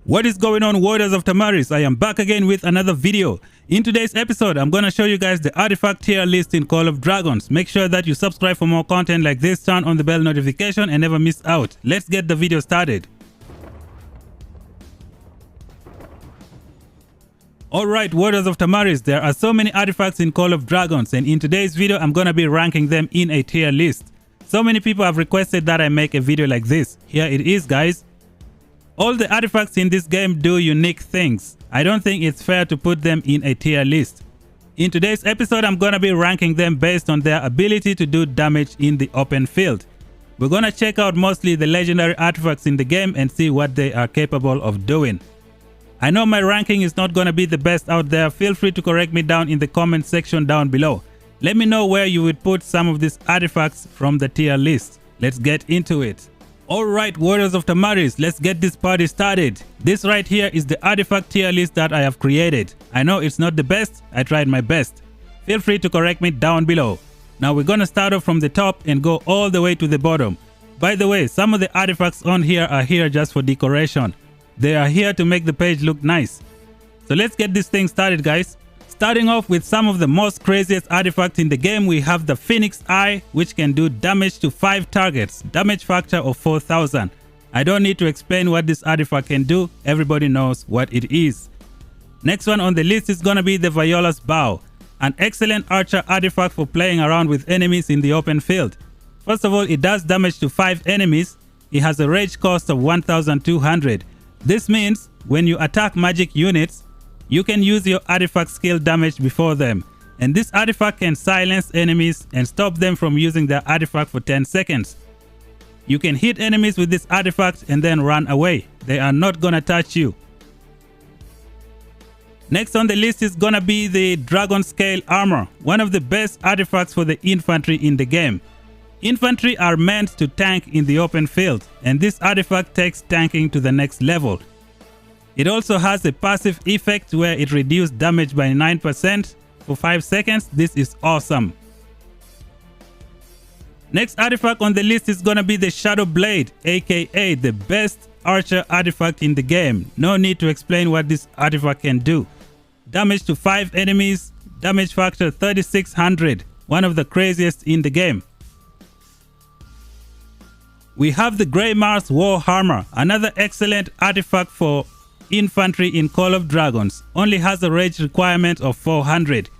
What is going on, Warriors of Tamaris? I am back again with another video. In today's episode, I'm going to show you guys the artifact tier list in Call of Dragons. Make sure that you subscribe for more content like this, turn on the bell notification and never miss out. Let's get the video started. Alright, Warriors of Tamaris, there are so many artifacts in Call of Dragons, and in today's video, I'm going to be ranking them in a tier list. So many people have requested that I make a video like this. Here it is, guys. All the artifacts in this game do unique things. I don't think it's fair to put them in a tier list. In today's episode, I'm gonna be ranking them based on their ability to do damage in the open field. We're gonna check out mostly the legendary artifacts in the game and see what they are capable of doing. I know my ranking is not gonna be the best out there. Feel free to correct me down in the comment section down below. Let me know where you would put some of these artifacts from the tier list. Let's get into it. Alright, Warriors of Tamaris, let's get this party started. This right here is the artifact tier list that I have created. I know it's not the best, I tried my best. Feel free to correct me down below. Now we're gonna start off from the top and go all the way to the bottom. By the way, some of the artifacts on here are here just for decoration. They are here to make the page look nice. So let's get this thing started, guys. Starting off with some of the most craziest artifacts in the game, we have the Phoenix Eye, which can do damage to 5 targets, damage factor of 4000. I don't need to explain what this artifact can do, everybody knows what it is. Next one on the list is gonna be the Viola's Bow, an excellent archer artifact for playing around with enemies in the open field. First of all, it does damage to 5 enemies. It has a rage cost of 1200. This means when you attack magic units, you can use your artifact skill damage before them, and this artifact can silence enemies and stop them from using their artifact for 10 seconds. You can hit enemies with this artifact and then run away. They are not gonna touch you. Next on the list is gonna be the Dragon Scale Armor, one of the best artifacts for the infantry in the game. Infantry are meant to tank in the open field, and this artifact takes tanking to the next level. It also has a passive effect where it reduces damage by 9% for 5 seconds. This is awesome. Next artifact on the list is gonna be the Shadow Blade, aka the best archer artifact in the game. No need to explain what this artifact can do. Damage to 5 enemies, damage factor 3600, one of the craziest in the game. We have the Grey Mars War Hammer, another excellent artifact for infantry in Call of Dragons. Only has a rage requirement of 400.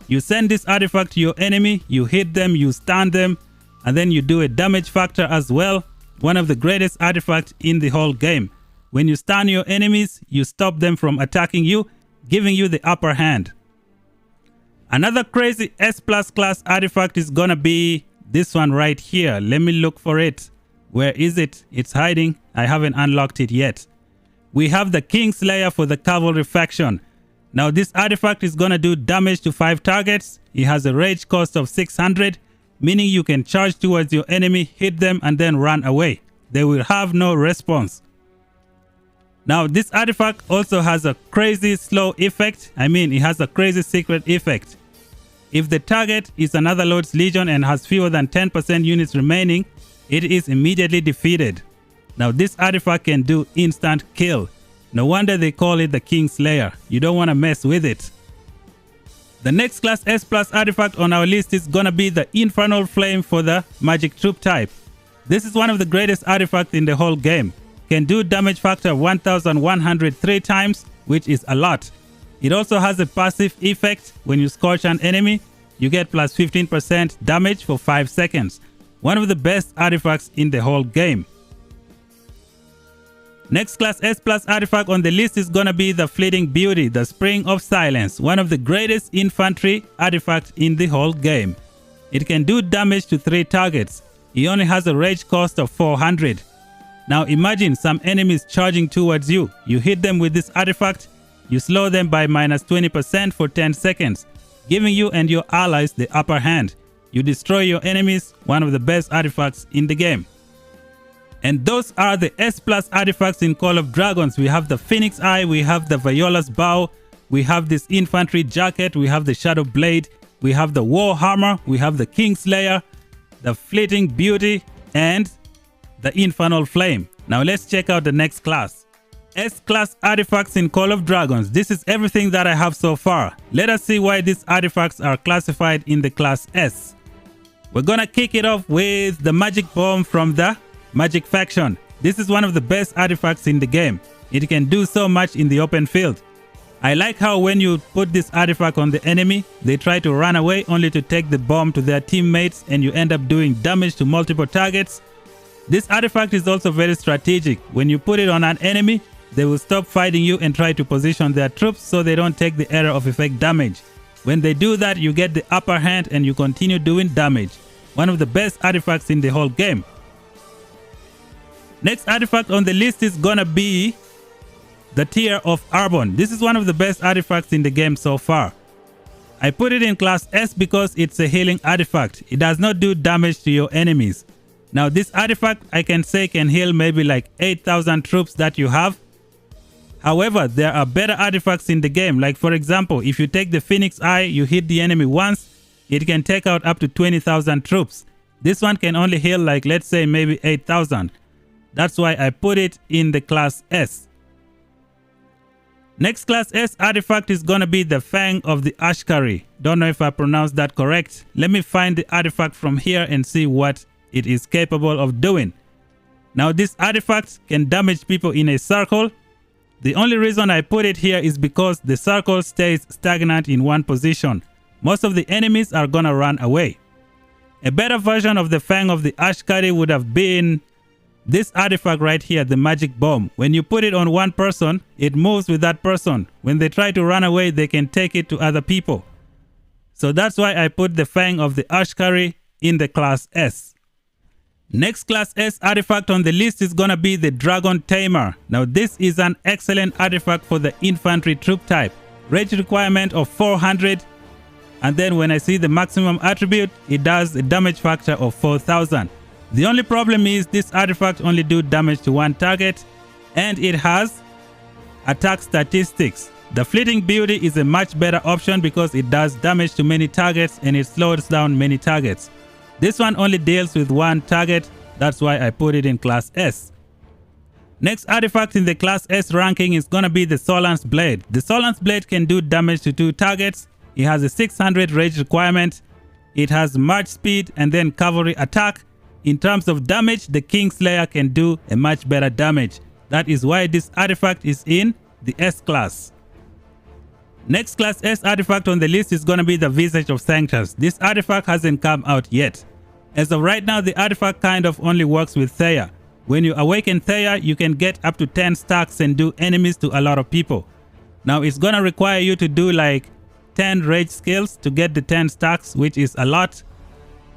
You send this artifact to your enemy, you hit them, you stun them, and then you do a damage factor as well. One of the greatest artifacts in the whole game. When you stun your enemies, you stop them from attacking you, giving you the upper hand. Another crazy S+ class artifact is gonna be this one right here. Let me look for it. Where is it? It's hiding. I haven't unlocked it yet. We have the Kingslayer for the Cavalry faction. Now this artifact is gonna do damage to 5 targets. It has a rage cost of 600, meaning you can charge towards your enemy, hit them and then run away. They will have no response. Now this artifact also has a crazy slow effect. It has a crazy secret effect. If the target is another Lord's Legion and has fewer than 10% units remaining, it is immediately defeated. Now this artifact can do instant kill. No wonder they call it the Kingslayer. You don't want to mess with it. The next class S+ artifact on our list is gonna be the Infernal Flame for the magic troop type. This is one of the greatest artifacts in the whole game. Can do damage factor 1103 times, which is a lot. It also has a passive effect. When you scorch an enemy, you get plus 15% damage for 5 seconds. One of the best artifacts in the whole game. Next class S+ artifact on the list is gonna be the Fleeting Beauty, the Spring of Silence, one of the greatest infantry artifacts in the whole game. It can do damage to 3 targets. It only has a rage cost of 400. Now imagine some enemies charging towards you. You hit them with this artifact, you slow them by minus 20% for 10 seconds, giving you and your allies the upper hand. You destroy your enemies, one of the best artifacts in the game. And those are the S+ artifacts in Call of Dragons. We have the Phoenix Eye, we have the Viola's Bow, we have this infantry jacket, we have the Shadow Blade, we have the War Hammer, we have the Kingslayer, the Fleeting Beauty, and the Infernal Flame. Now let's check out the next class. S-class artifacts in Call of Dragons. This is everything that I have so far. Let us see why these artifacts are classified in the class S. We're gonna kick it off with the magic bomb from the magic faction. This is one of the best artifacts in the game. It can do so much in the open field. I like how when you put this artifact on the enemy, they try to run away only to take the bomb to their teammates, and you end up doing damage to multiple targets. This artifact is also very strategic. When you put it on an enemy, they will stop fighting you and try to position their troops so they don't take the area of effect damage. When they do that, you get the upper hand and you continue doing damage. One of the best artifacts in the whole game. Next artifact on the list is gonna be the Tear of Arbon. This is one of the best artifacts in the game so far. I put it in class S because it's a healing artifact. It does not do damage to your enemies. Now this artifact I can say can heal maybe like 8,000 troops that you have. However, there are better artifacts in the game. Like for example, if you take the Phoenix Eye, you hit the enemy once, it can take out up to 20,000 troops. This one can only heal like, let's say, maybe 8,000. That's why I put it in the class S. Next class S artifact is gonna be the Fang of the Ashkari. Don't know if I pronounced that correct. Let me find the artifact from here and see what it is capable of doing. Now this artifact can damage people in a circle. The only reason I put it here is because the circle stays stagnant in one position. Most of the enemies are gonna run away. A better version of the Fang of the Ashkari would have been this artifact right here, the magic bomb. When you put it on one person, it moves with that person. When they try to run away, they can take it to other people. So that's why I put the Fang of the Ashkari in the class S. Next class S artifact on the list is gonna be the Dragon Tamer. Now this is an excellent artifact for the infantry troop type. Rage requirement of 400, and then when I see the maximum attribute, it does a damage factor of 4,000. The only problem is this artifact only do damage to one target, and it has attack statistics. The Fleeting Beauty is a much better option because it does damage to many targets and it slows down many targets. This one only deals with one target, that's why I put it in class S. Next artifact in the class S ranking is gonna be the Solan's Blade. The Solan's Blade can do damage to two targets. It has a 600 rage requirement. It has march speed and then cavalry attack. In terms of damage, the Kingslayer can do a much better damage. That is why this artifact is in the S class. Next class S artifact on the list is going to be the Visage of Sanctus. This artifact hasn't come out yet. As of right now, the artifact kind of only works with Thea. When you awaken Thea, you can get up to 10 stacks and do enemies to a lot of people. Now it's going to require you to do like 10 rage skills to get the 10 stacks, which is a lot.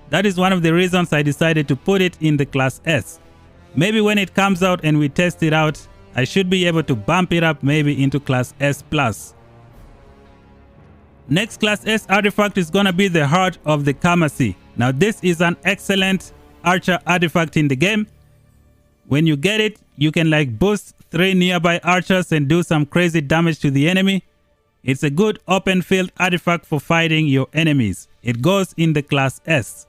That is one of the reasons I decided to put it in the class S. Maybe when it comes out and we test it out, I should be able to bump it up maybe into class S+. Next class S artifact is gonna be the Heart of the Kamasi. Now this is an excellent archer artifact in the game. When you get it, you can like boost 3 nearby archers and do some crazy damage to the enemy. It's a good open field artifact for fighting your enemies. It goes in the class S.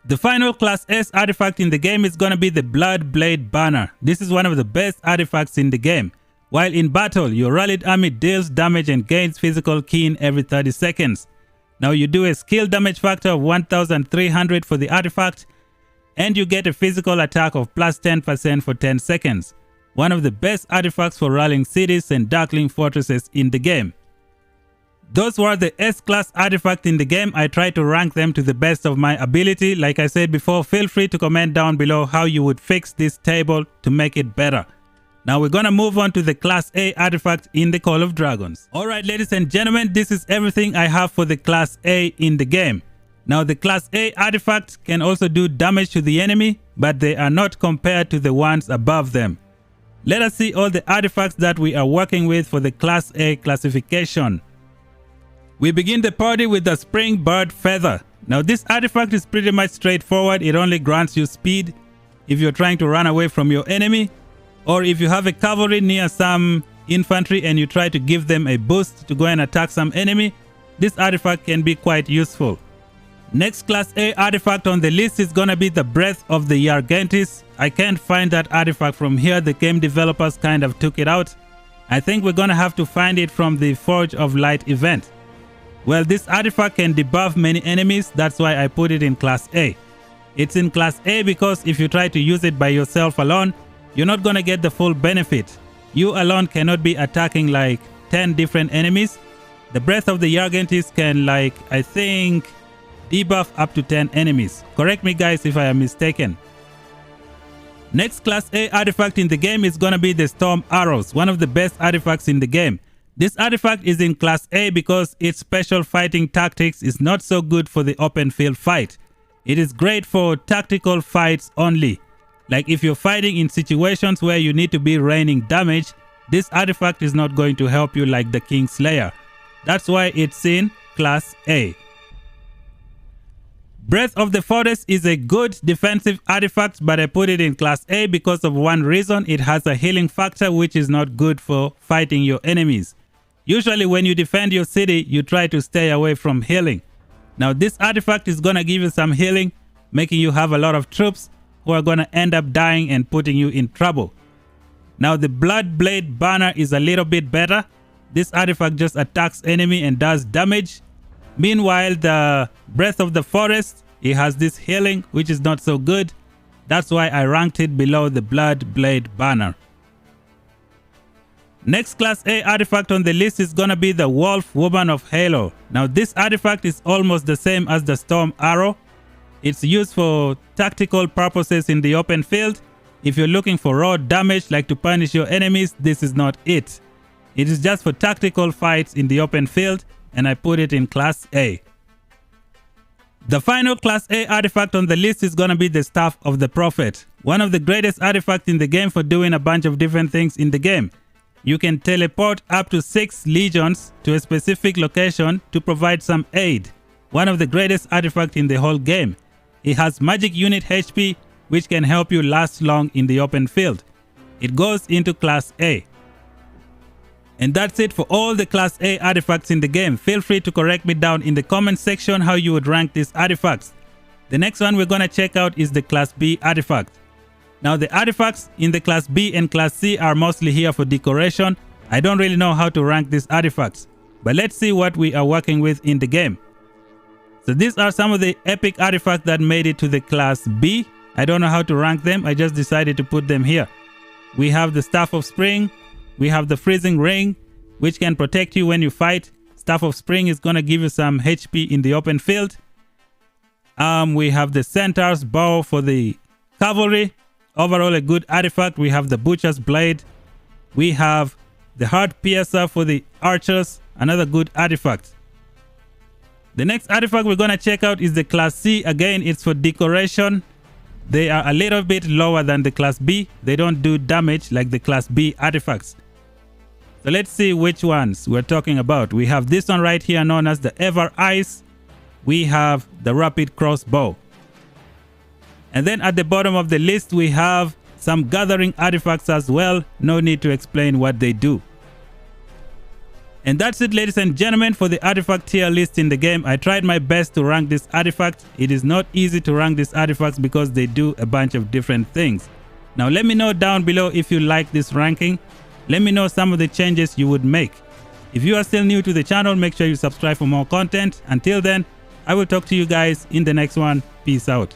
The final class S artifact in the game is gonna be the Blood Blade Banner. This is one of the best artifacts in the game. While in battle, your rallied army deals damage and gains physical keen every 30 seconds. Now you do a skill damage factor of 1300 for the artifact, and you get a physical attack of plus 10% for 10 seconds. One of the best artifacts for rallying cities and darkling fortresses in the game. Those were the S-class artifacts in the game. I tried to rank them to the best of my ability. Like I said before, feel free to comment down below how you would fix this table to make it better. Now we're gonna move on to the Class A artifact in the Call of Dragons. Alright ladies and gentlemen, this is everything I have for the Class A in the game. Now the Class A artifacts can also do damage to the enemy, but they are not compared to the ones above them. Let us see all the artifacts that we are working with for the Class A classification. We begin the party with the Spring Bird Feather. Now this artifact is pretty much straightforward. It only grants you speed if you're trying to run away from your enemy, or if you have a cavalry near some infantry and you try to give them a boost to go and attack some enemy. This artifact can be quite useful. Next Class A artifact on the list is gonna be the Breath of the Yargentis. I can't find that artifact from here. The game developers kind of took it out. I think we're gonna have to find it from the Forge of Light event. Well, this artifact can debuff many enemies. That's why I put it in Class A. It's in Class A because if you try to use it by yourself alone, you're not gonna get the full benefit. You alone cannot be attacking like 10 different enemies. The Breath of the Yargentis can, like, I think, debuff up to 10 enemies. Correct me guys if I am mistaken. Next Class A artifact in the game is gonna be the Storm Arrows, one of the best artifacts in the game. This artifact is in Class A because its special fighting tactics is not so good for the open field fight. It is great for tactical fights only. Like if you're fighting in situations where you need to be raining damage, this artifact is not going to help you like the Kingslayer. That's why it's in Class A. Breath of the Forest is a good defensive artifact, but I put it in Class A because of one reason. It has a healing factor which is not good for fighting your enemies. Usually when you defend your city, you try to stay away from healing. Now this artifact is gonna give you some healing, making you have a lot of troops who are gonna end up dying and putting you in trouble. Now the Blood Blade banner is a little bit better. This artifact just attacks enemy and does damage. Meanwhile, the Breath of the Forest, it has this healing which is not so good. That's why I ranked it below the Blood Blade banner. Next Class A artifact on the list is gonna be the Wolf Woman of Halo. Now this artifact is almost the same as the Storm Arrow. It's used for tactical purposes in the open field. If you're looking for raw damage like to punish your enemies, this is not it. It is just for tactical fights in the open field, and I put it in Class A. The final Class A artifact on the list is gonna be the Staff of the Prophet. One of the greatest artifacts in the game for doing a bunch of different things in the game. You can teleport up to 6 legions to a specific location to provide some aid. One of the greatest artifacts in the whole game. It has magic unit HP which can help you last long in the open field. It goes into Class A. And that's it for all the Class A artifacts in the game. Feel free to correct me down in the comment section how you would rank these artifacts. The next one we're gonna check out is the Class B artifact. Now the artifacts in the Class B and Class C are mostly here for decoration. I don't really know how to rank these artifacts, but let's see what we are working with in the game. So these are some of the epic artifacts that made it to the Class B. I don't know how to rank them. I just decided to put them here. We have the Staff of Spring. We have the Freezing Ring, which can protect you when you fight. Staff of Spring is going to give you some HP in the open field. We have the Centaur's Bow for the cavalry. Overall, a good artifact. We have the Butcher's Blade. We have the Heart Piercer for the archers. Another good artifact. The next artifact we're going to check out is the Class C. Again, it's for decoration. They are a little bit lower than the Class B. They don't do damage like the Class B artifacts. So let's see which ones we're talking about. We have this one right here known as the Ever Ice. We have the Rapid Crossbow. And then at the bottom of the list, we have some gathering artifacts as well. No need to explain what they do. And that's it, ladies and gentlemen, for the artifact tier list in the game. I tried my best to rank this artifact. It is not easy to rank these artifacts because they do a bunch of different things. Now let me know down below if you like this ranking. Let me know some of the changes you would make. If you are still new to the channel, make sure you subscribe for more content. Until then, I will talk to you guys in the next one. Peace out.